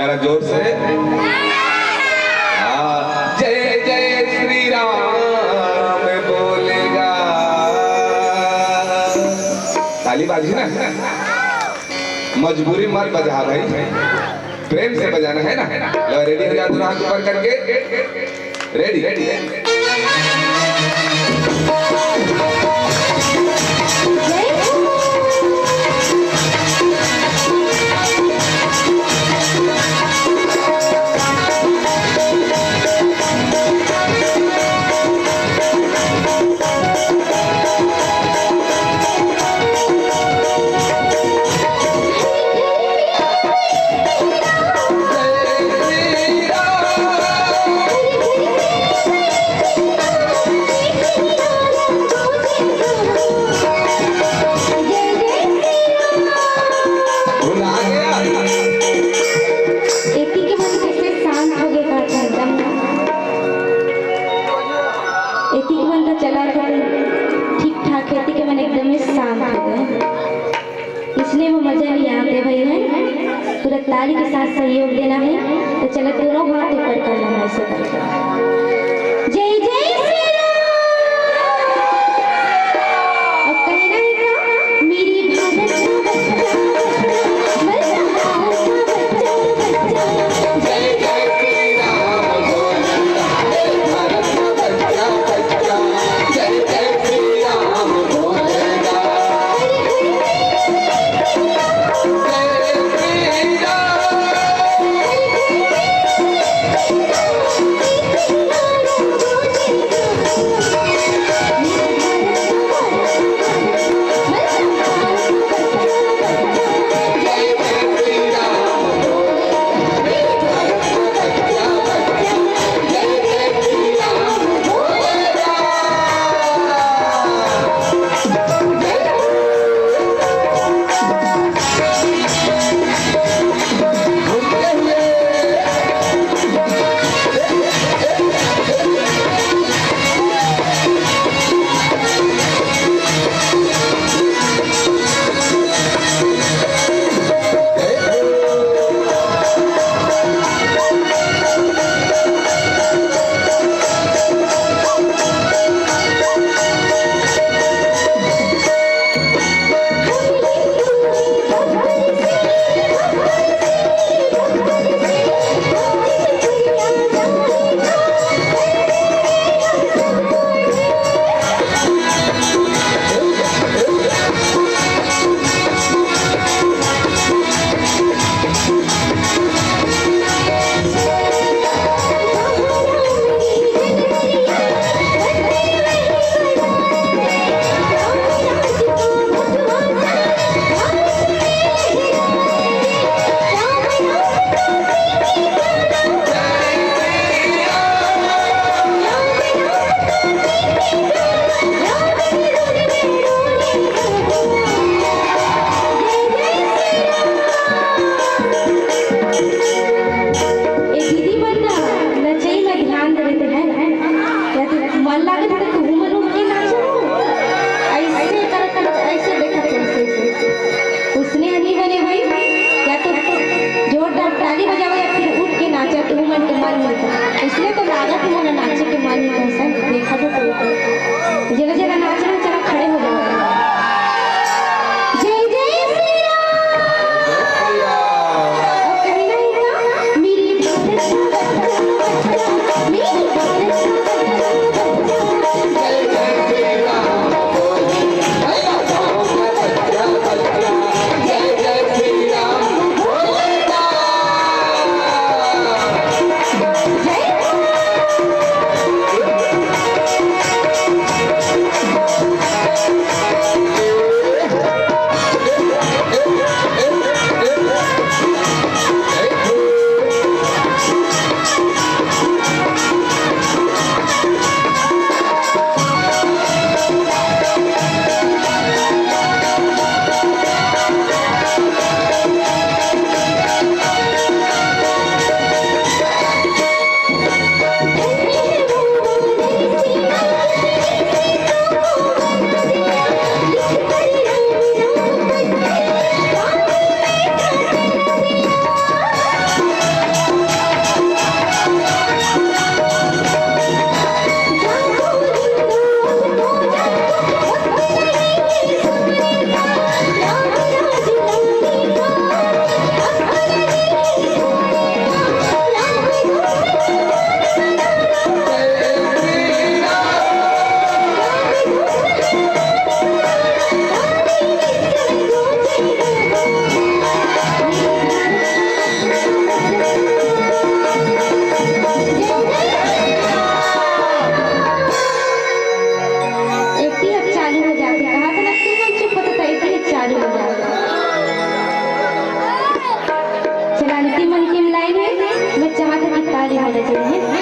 जरा जोर से। जय जय श्री राम बोलेगा। ताली बाजी ना, मजबूरी मत बजा भाई, प्रेम से बजाना है ना। लो रेडी हो जा, दोनों हाथ ऊपर करके रेडी रेडी। इसलिए वो मजा नहीं आते भाई है। पूरा ताली के साथ सहयोग देना है, तो चलो दोनों हाथ ऊपर कर लेना ऐसे करके। जय जय श्री राम। अब कहना है क्या, मेरी भारत का बच्चा जय जय श्री राम बोलेगा। भारत का बच्चा बच्चा जय जय श्री राम बोलेगा। इसलिए तो लागत मोना नाचे के मन में कैसा देखा तो जरा जरा नाच रहे, जरा खड़े हो जाओ। जय जय श्री राम। अब कहना है क्या, मेरी भारत का बच्चा मेरी भारत का बच्चा जय जय श्री राम बोलेगा। जय जय श्री राम बोलेगा। जय ताली होना चाहिए।